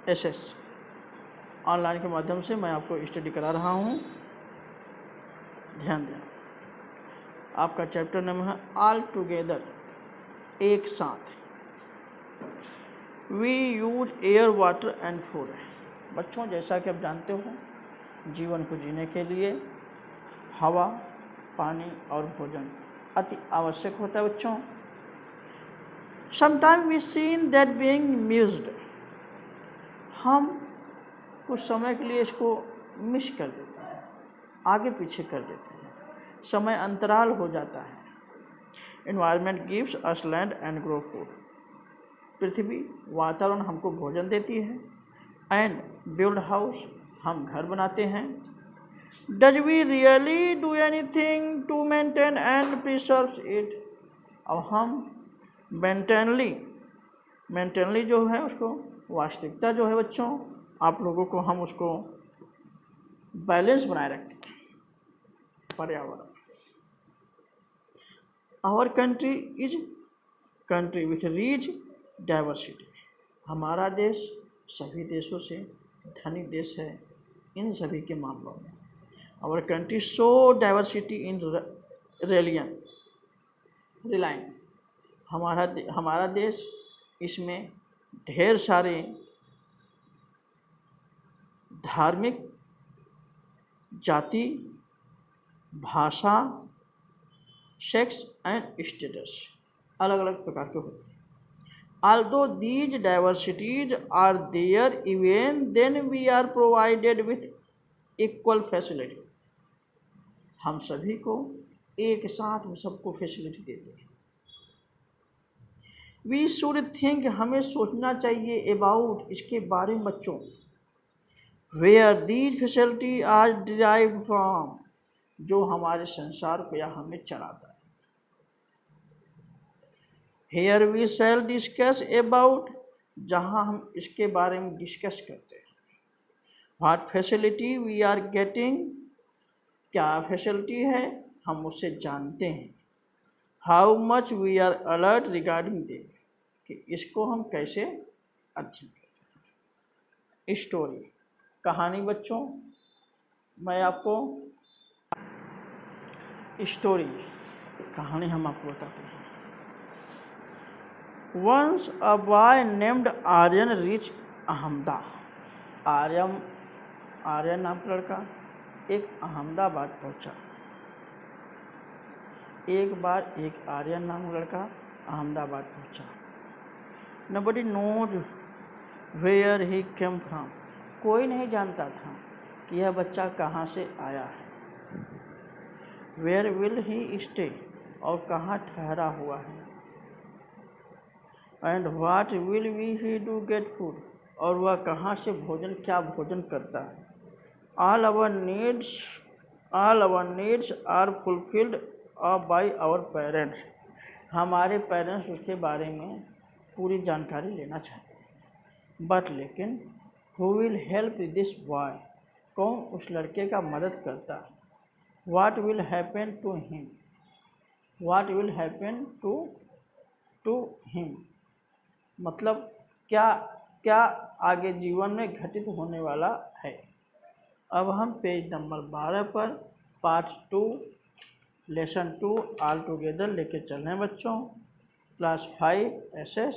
SS online के माध्यम से मैं आपको स्टडी करा रहा हूँ। ध्यान दें, आपका चैप्टर नेम है ऑल टुगेदर, एक साथ। We use air, water and food. बच्चों, जैसा कि आप जानते हो, जीवन को जीने के लिए हवा, पानी और भोजन अति आवश्यक होता है बच्चों। Sometime we seen that being missed, हम कुछ समय के लिए इसको मिस कर देते हैं, आगे पीछे कर देते हैं, समय अंतराल हो जाता है। Environment gives us land and grow food. पृथ्वी, वातावरण हमको भोजन देती है। एंड बिल्ड हाउस, हम घर बनाते हैं। Does we really do anything to maintain and preserve it. अब हम मेंटेनली जो है उसको, वास्तविकता जो है बच्चों, आप लोगों को हम उसको बैलेंस बनाए रखते हैं। पर्यावरण, our country is country with rich diversity. हमारा देश सभी देशों से धनी देश है इन सभी के मामलों में। Our country show diversity in religion. हमारा देश, इसमें ढेर सारे धार्मिक, जाति, भाषा, सेक्स एंड स्टेटस अलग अलग प्रकार के होते हैं। Although these diversities are there, even then we are provided with equal facility. हम सभी को एक साथ सबको फैसिलिटी देते हैं। We should think, हमें सोचना चाहिए about, इसके बारे में बच्चों, where these facilities are derived from, जो हमारे संसार को या हमें चलाता है। Here we shall discuss about, जहाँ हम इसके बारे में डिस्कस करते हैं। What facility we are getting, क्या फैसिलिटी है हम उससे जानते हैं। How much we are alert regarding them, कि इसको हम कैसे अध्ययन करते हैं। स्टोरी, कहानी बच्चों, मैं आपको स्टोरी, कहानी हम आपको बताते हैं। Once a boy named Aryan reached Ahmedabad. Aryan नाम का लड़का एक अहमदाबाद पहुंचा। एक बार एक आर्यन नाम का लड़का अहमदाबाद पहुंचा। Nobody knows where he came from। कोई नहीं जानता था कि यह बच्चा कहाँ से आया है। Where will he stay, और कहाँ ठहरा हुआ है। And what will he do get food, और वह कहाँ से क्या भोजन करता है। All our needs are fulfilled by our parents। हमारे पेरेंट्स उसके बारे में पूरी जानकारी लेना चाहते हैं। But लेकिन who will help this boy, कौन उस लड़के का मदद करता है। What will happen to him, what will happen to him, मतलब क्या आगे जीवन में घटित होने वाला है। अब हम पेज नंबर 12 पर पार्ट 2 लेसन 2 ऑल टुगेदर लेके चल रहे हैं बच्चों, क्लास 5 एसएस।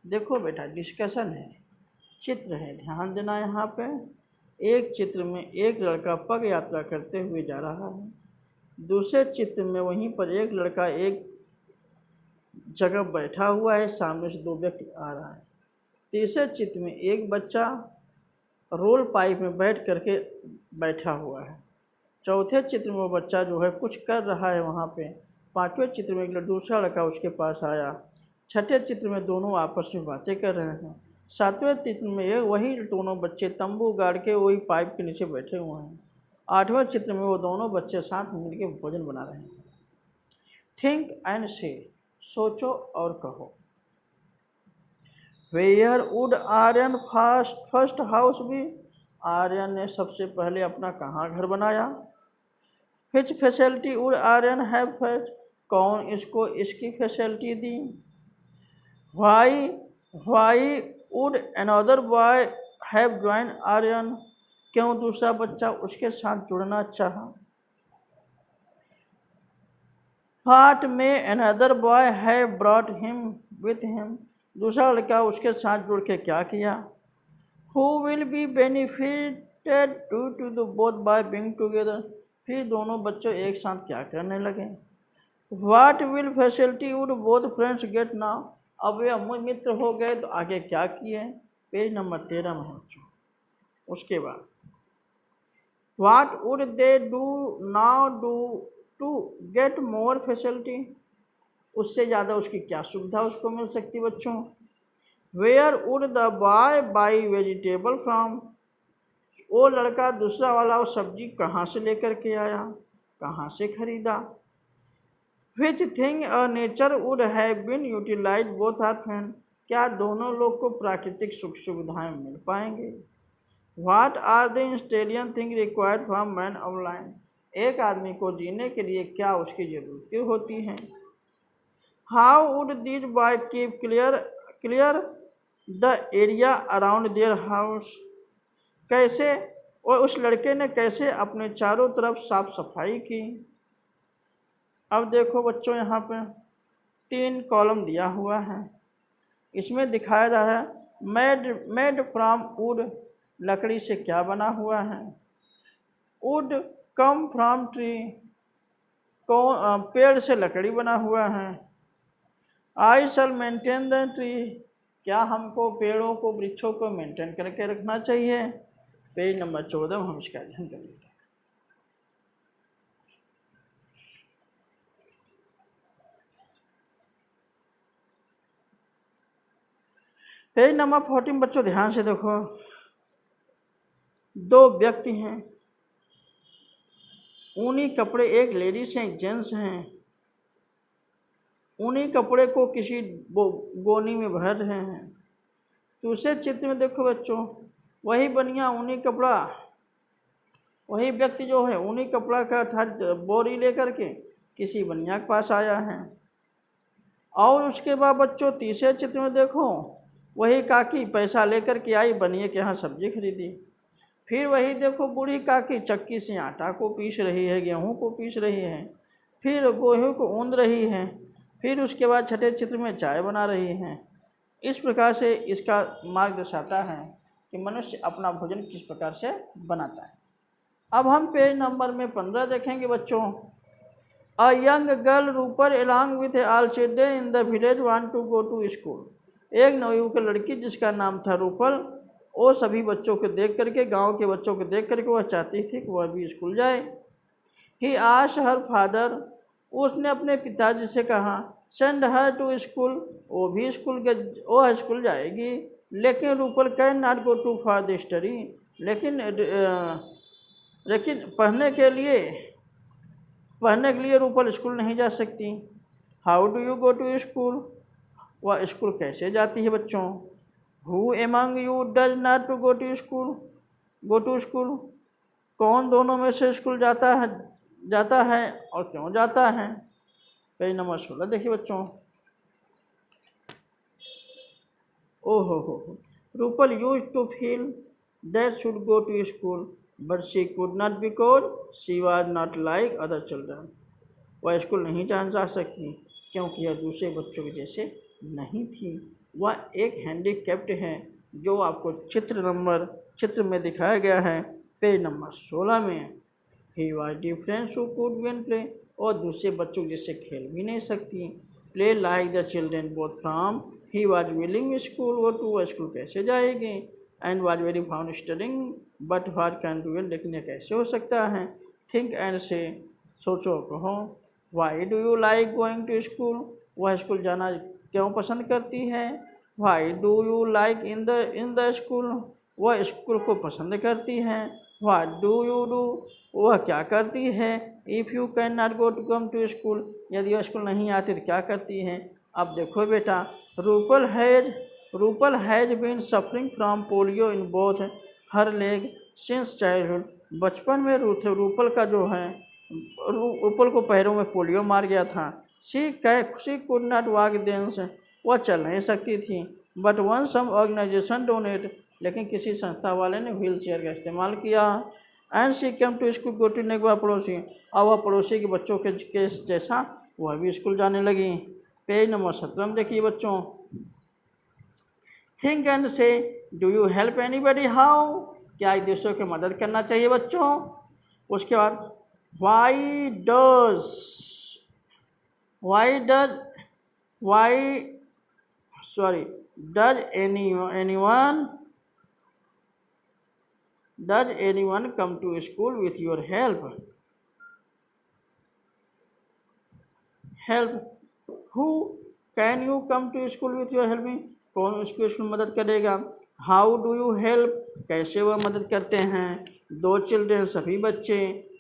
देखो बेटा, डिस्कशन है, चित्र है, ध्यान देना। यहाँ पे एक चित्र में एक लड़का पग यात्रा करते हुए जा रहा है। दूसरे चित्र में वहीं पर एक लड़का एक जगह बैठा हुआ है, सामने से दो व्यक्ति आ रहा है। तीसरे चित्र में एक बच्चा रोल पाइप में बैठ करके बैठा हुआ है। चौथे चित्र में वो बच्चा जो है कुछ कर रहा है वहाँ पे। पांचवें चित्र में एक दूसरा लड़का उसके पास आया। छठे चित्र में दोनों आपस में बातें कर रहे हैं। सातवें चित्र में वही दोनों बच्चे तंबू गाड़ के वही पाइप के नीचे बैठे हुए हैं। आठवें चित्र में वो दोनों बच्चे साथ मिलकर भोजन बना रहे हैं। थिंक एंड से, सोचो और कहो। Where would Aryan first house be, Aryan ने सबसे पहले अपना कहाँ घर बनाया। Which facility would Aryan have first, कौन इसको इसकी फैसिलिटी दी। Why would another boy have join Aryan, क्यों दूसरा बच्चा उसके साथ जुड़ना चाहा। What may another boy have brought him with him, दूसरा लड़का उसके साथ जुड़ के क्या किया। Who will be benefited to the both by being together, फिर दोनों बच्चों एक साथ क्या करने लगे। What will facility would both friends get now, अब वे मित्र हो गए तो आगे क्या किए। पेज नंबर 13 में बच्चों। उसके बाद what would they do now do to get more facility, उससे ज़्यादा उसकी क्या सुविधा उसको मिल सकती बच्चों। Where would the boy buy vegetable from, वो लड़का दूसरा वाला वो सब्जी कहाँ से लेकर के आया, कहाँ से खरीदा। Which thing a nature would have been utilise both are friend, क्या दोनों लोग को प्राकृतिक सुख सुविधाएं मिल पाएंगे। व्हाट आर द इंस्टेलियन thing required from man of line, एक आदमी को जीने के लिए क्या उसकी ज़रूरतें होती हैं। How would this boy keep clear the area around their house, कैसे और उस लड़के ने कैसे अपने चारों तरफ साफ सफाई की। अब देखो बच्चों यहाँ पे 3 कॉलम दिया हुआ है, इसमें दिखाया जा रहा है मेड फ्रॉम वुड, लकड़ी से क्या बना हुआ है। वुड कम फ्रॉम ट्री, पेड़ से लकड़ी बना हुआ है। आई शल मेंटेन द ट्री, क्या हमको पेड़ों को वृक्षों को मेंटेन करके रखना चाहिए। पेज नंबर 14 में हम इसका अध्ययन करेंगे। पेज नंबर 14 बच्चों ध्यान से देखो। 2 व्यक्ति हैं, ऊनी कपड़े, एक लेडीज हैं एक जेंट्स हैं। ऊनी कपड़े को किसी गोनी में भर रहे हैं। दूसरे चित्र में देखो बच्चों, वही बनिया ऊनी कपड़ा, वही व्यक्ति जो है ऊनी कपड़ा का था बोरी लेकर के किसी बनिया के पास आया है। और उसके बाद बच्चों तीसरे चित्र में देखो, वही काकी पैसा लेकर के आई, बनिए के यहाँ सब्जी खरीदी। फिर वही देखो बूढ़ी काकी चक्की से आटा को पीस रही है, गेहूँ को पीस रही है, फिर गेहूँ को ऊंद रही है, फिर उसके बाद छठे चित्र में चाय बना रही हैं। इस प्रकार से इसका मार्ग दर्शाता है कि मनुष्य अपना भोजन किस प्रकार से बनाता है। अब हम पेज नंबर में 15 देखेंगे बच्चों। A young girl Rupal along with all children in the village want to go to school, एक नवयुवक लड़की जिसका नाम था रूपल, वो सभी बच्चों को देख करके, गांव के बच्चों को देख करके वह चाहती थी कि वह भी स्कूल जाए। ही आस्क्ड हर फादर, उसने अपने पिताजी से कहा सेंड हर टू स्कूल, वो भी स्कूल जाएगी। लेकिन Rupal can not go to for the study, लेकिन पढ़ने के लिए रूपल स्कूल नहीं जा सकती। How do you go to school, वह स्कूल कैसे जाती है बच्चों। Who among you does not to go to school, कौन दोनों में से स्कूल जाता है और क्यों जाता है। पेज नंबर 16 देखिए बच्चों। ओहो, Rupal use to feel that should go to school but she could not because she was not like other children, वह स्कूल नहीं जा सकती क्योंकि यह दूसरे बच्चों के जैसे नहीं थी। वह एक हैंडीकैप्ड है, जो आपको चित्र में दिखाया गया है पेज नंबर 16 में। He was different who could win play, और दूसरे बच्चों जैसे खेल भी नहीं सकती। Play like the children both from, he was willing school वो टू, स्कूल कैसे जाएगी। And was very found studying but what can do, लेकिन यह कैसे हो सकता है। थिंक एंड से, सोचो कहो। Why do you like going to school, वह स्कूल जाना क्यों पसंद करती है। Why do you like in the school, वह स्कूल को पसंद करती है। व्हाट डू यू डू, वह क्या करती है। If you can not go to come to school, यदि वह स्कूल नहीं आती तो क्या करती है। अब देखो बेटा, Rupal has been suffering from polio in both her leg since childhood, बचपन में रूपल का जो है, रूपल को पैरों में पोलियो मार गया था। She could not walk then, वह चल नहीं सकती थी। But one some organisation donate, लेकिन किसी संस्था वाले ने व्हील चेयर का इस्तेमाल किया। And she come to school go to नेगवा पड़ोसी, और वह पड़ोसी के बच्चों के जैसा वह भी स्कूल जाने लगी। पेज नंबर 17 में देखिए बच्चों, थिंक एंड से do you help anybody how, क्या एक दूसरे की मदद करना चाहिए बच्चों। उसके बाद why does why does why sorry does anyone come to school with your help who can you come to school with your help, कौन उसको इसमें मदद करेगा। हाउ डू यू हेल्प, कैसे वह मदद करते हैं। दो चिल्ड्रेन, सभी बच्चे।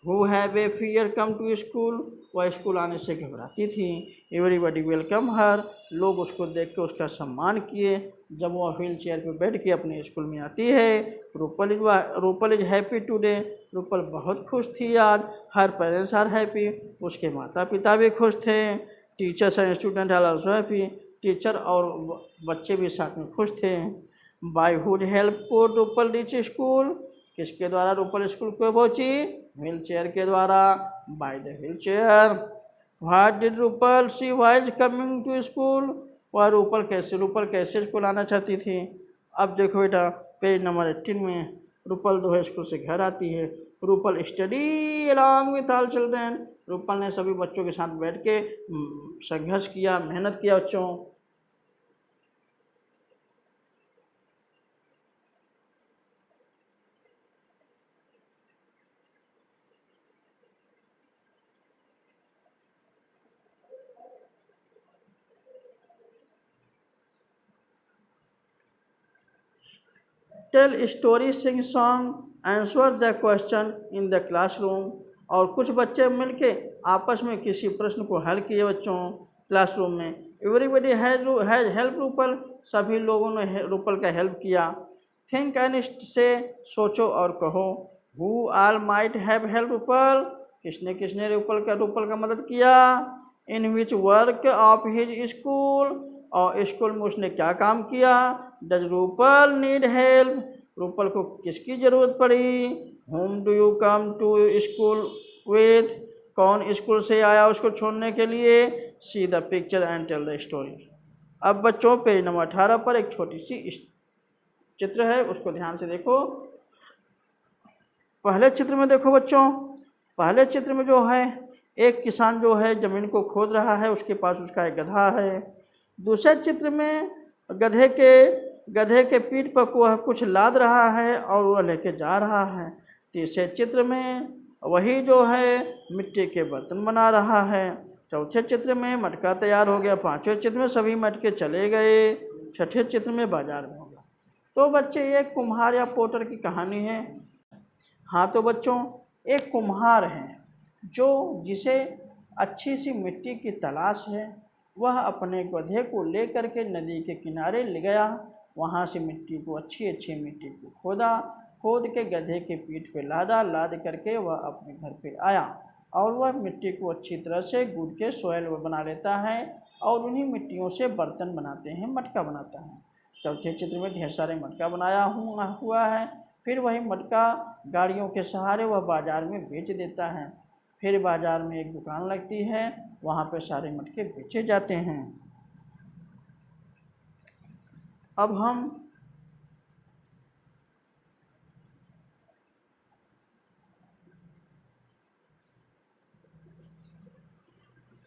Who have a fear come to school, वह स्कूल आने से घबराती थी। एवरीबडी वेलकम हर, लोग उसको देख के उसका सम्मान किए जब वह व्हील चेयर पर बैठ के अपने स्कूल में आती है। Rupal is happy today, Rupal बहुत खुश थी आज। हर पेरेंट्स आर हैप्पी, उसके माता पिता भी खुश थे। Teachers and student are also happy, teacher और बच्चे भी साथ में खुश थे। बाय हुड हेल्प को रूपल रीच स्कूल, किसके द्वारा रूपल स्कूल को पहुंची, व्हील चेयर के द्वारा, by the wheel chair. What did Rupal see wise coming to school, वह रूपल कैसे स्कूल आना चाहती थी। अब देखो बेटा पेज नंबर 18 में, रूपल जो है स्कूल से घर आती है। Rupal study along with all children, Rupal ने सभी बच्चों के साथ बैठ के संघर्ष किया, मेहनत किया बच्चों। Tell story, sing song, answer the question in the classroom, और कुछ बच्चे मिलके आपस में किसी प्रश्न को हल किए बच्चों क्लासरूम में। एवरीबडी हैज हेल्प रूपल, सभी लोगों ने रूपल का हेल्प किया। थिंक एंड से, सोचो और कहो। Who all might have help Rupal, किसने रूपल का मदद किया। In which work of his school, और स्कूल में उसने क्या काम किया। Does Rupal need help, Rupal को किसकी ज़रूरत पड़ी। Whom do you come to school with, कौन स्कूल से आया उसको छोड़ने के लिए। See the picture and tell the story. अब बच्चों पेज नंबर 18 पर एक छोटी सी चित्र है, उसको ध्यान से देखो। पहले चित्र में देखो बच्चों, पहले चित्र में जो है एक किसान जो है ज़मीन को खोद रहा है, उसके पास उसका एक गधा है। दूसरे चित्र में गधे के पीठ पर वह कुछ लाद रहा है और वह लेके जा रहा है। तीसरे चित्र में वही जो है मिट्टी के बर्तन बना रहा है। चौथे चित्र में मटका तैयार हो गया। पांचवें चित्र में सभी मटके चले गए। छठे चित्र में बाजार में होगा। तो बच्चे ये कुम्हार या पोटर की कहानी है। हाँ तो बच्चों, एक कुम्हार है जिसे अच्छी सी मिट्टी की तलाश है। वह अपने गधे को लेकर के नदी के किनारे ले गया। वहाँ से मिट्टी को अच्छी मिट्टी को खोद के गधे के पीठ पे लाद करके वह अपने घर पे आया और वह मिट्टी को अच्छी तरह से गूंद के सोयल बना लेता है और उन्हीं मिट्टियों से बर्तन बनाते हैं, मटका बनाता है। चौथे चित्र में ढेर सारे मटका बनाया हुआ है। फिर वही मटका गाड़ियों के सहारे वह बाज़ार में बेच देता है। फिर बाज़ार में एक दुकान लगती है, वहाँ पे सारे मटके बेचे जाते हैं। अब हम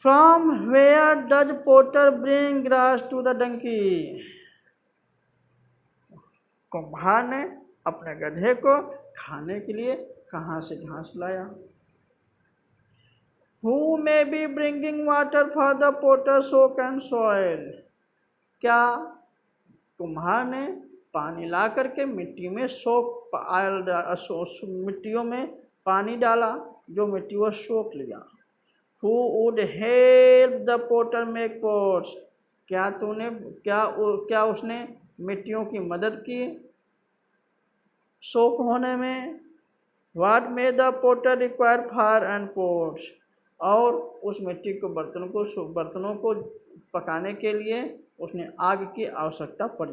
from where does potter bring grass to the donkey, कुम्हार ने अपने गधे को खाने के लिए कहाँ से घास लाया। Who may be bringing water for the potter soak and soil, क्या कुम्हार ने पानी ला करके मिट्टी में मिट्टियों में पानी डाला जो मिट्टी वो सोख लिया। Who would help the potter make pots, क्या उसने मिट्टियों की मदद की सोख होने में। What made the potter require fire and pots, और उस मिट्टी को बर्तनों को पकाने के लिए उसने आग की आवश्यकता पड़ी।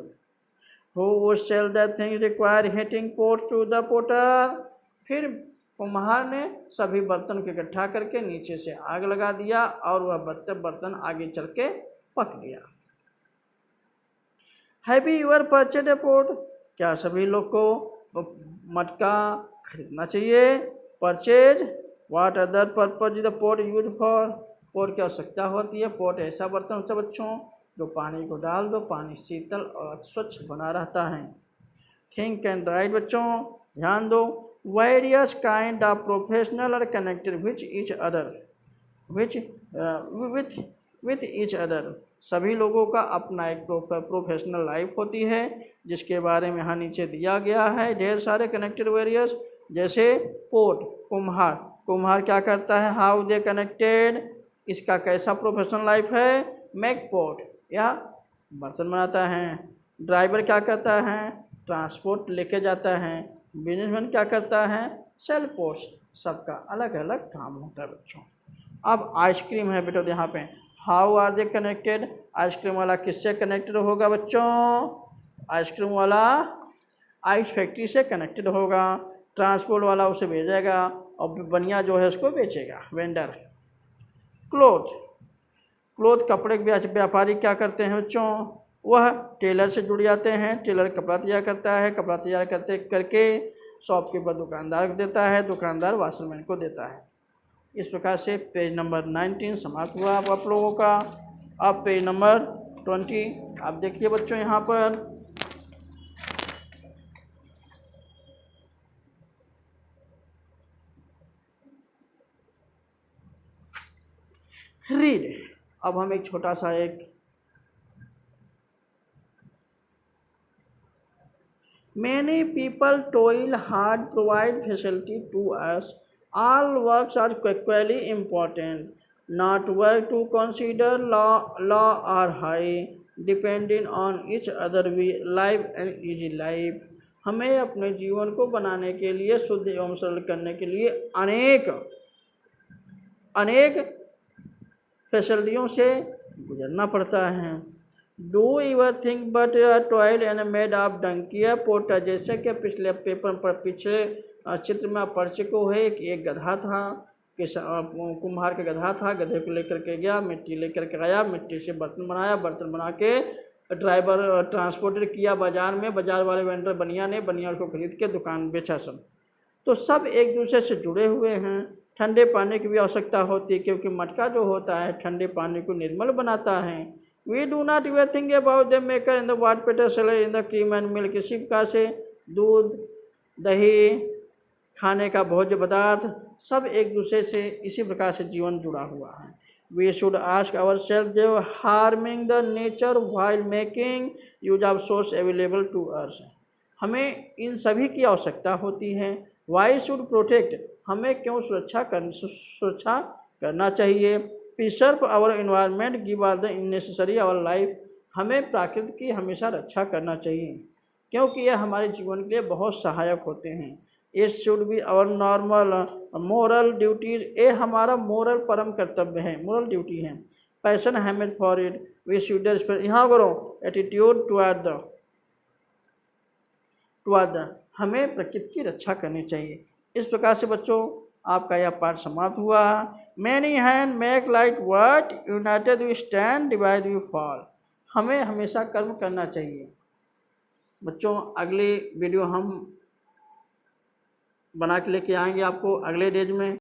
Who would sell the things require heating pot to the potter? फिर कुम्हार ने सभी बर्तन को इकट्ठा करके नीचे से आग लगा दिया और वह बर्तन आगे चल के पक गया। Have you ever purchased a pot? क्या सभी लोग को मटका खरीदना चाहिए? Purchase. What other purpose is the pot used for? Pot की आवश्यकता होती है। पोट ऐसा बर्तन होता है बच्चों जो पानी को डाल दो, पानी शीतल और स्वच्छ बना रहता है। थिंक एंड राइट बच्चों, ध्यान दो। Various kind of professional are connected which each other with each other. सभी लोगों का अपना एक प्रोफेशनल लाइफ होती है जिसके बारे में यहाँ नीचे दिया गया है ढेर सारे कनेक्टेड वेरियस। जैसे पोट, कुम्हार क्या करता है, हाउ दे कनेक्टेड, इसका कैसा प्रोफेशनल लाइफ है, मेक पोट या बर्तन बनाता है। ड्राइवर क्या करता है, ट्रांसपोर्ट लेके जाता है। बिजनेसमैन क्या करता है, सेल पोस्ट। सबका अलग अलग काम होता है बच्चों। अब आइसक्रीम है बेटा यहाँ पे, how are they connected. Ice cream वाला किससे कनेक्टेड होगा बच्चों, आइसक्रीम वाला आइस फैक्ट्री से कनेक्टेड होगा। ट्रांसपोर्ट वाला उसे भेजेगा और बनिया जो है उसको बेचेगा, वेंडर। क्लोथ कपड़े के व्यापारी क्या करते हैं बच्चों, वह टेलर से जुड़ जाते हैं। टेलर कपड़ा तैयार करता है, कपड़ा तैयार करके शॉपकीपर दुकानदार को देता है, दुकानदार वाशरमैन को देता है। इस प्रकार से पेज नंबर 19 समाप्त हुआ आप लोगों का। अब पेज नंबर 20 आप देखिए बच्चों यहाँ पर, रीड। अब हम एक छोटा सा Many people toil hard, provide facility to us. All works are equally important. Not work to consider law are high, depending on each other. We live an easy life. हमें अपने जीवन को बनाने के लिए, शुद्ध एवं सरल करने के लिए अनेक फैसिलिटियों से गुजरना पड़ता है। Do your think but toil and made of डंकिया पोटर। जैसे कि पिछले चित्र में आप पढ़ चुके हो, एक गधा था, कुम्हार का गधा था, गधे को लेकर के गया, मिट्टी लेकर के आया, मिट्टी से बर्तन बनाया, बर्तन बना के ड्राइवर ट्रांसपोर्टेड किया बाज़ार में, बाज़ार वाले वेंडर बनिया उसको खरीद के दुकान बेचा सब। तो सब एक दूसरे से जुड़े हुए हैं। ठंडे पानी की भी आवश्यकता होती है क्योंकि मटका जो होता है ठंडे पानी को निर्मल बनाता है। We do not even think about the maker in the water peter seller in the cream and milk। इसी प्रकार से दूध, दही, खाने का भोज्य पदार्थ सब एक दूसरे से इसी प्रकार से जीवन जुड़ा हुआ है। We should ask ourselves, they were harming the nature while making use of source available to us। हमें इन सभी की आवश्यकता होती है। Why should protect, हमें क्यों सुरक्षा करना चाहिए। Preserve our environment, give are the necessary our life, हमें प्रकृति की हमेशा रक्षा करना चाहिए क्योंकि यह हमारे जीवन के लिए बहुत सहायक होते हैं। It should be our normal moral duties, ये हमारा मोरल परम कर्तव्य है, मोरल ड्यूटी है। पैशन हैमेड फॉर इट, वी शुड यहाँ करो एटीट्यूड टुवर्ड द, हमें प्रकृति की रक्षा करनी चाहिए। इस प्रकार से बच्चों आपका यह पाठ समाप्त हुआ। Many hand make light work, united we stand, divide we fall. हमें हमेशा कर्म करना चाहिए। बच्चों अगले वीडियो हम बना के लेके आएंगे आपको अगले डेज में।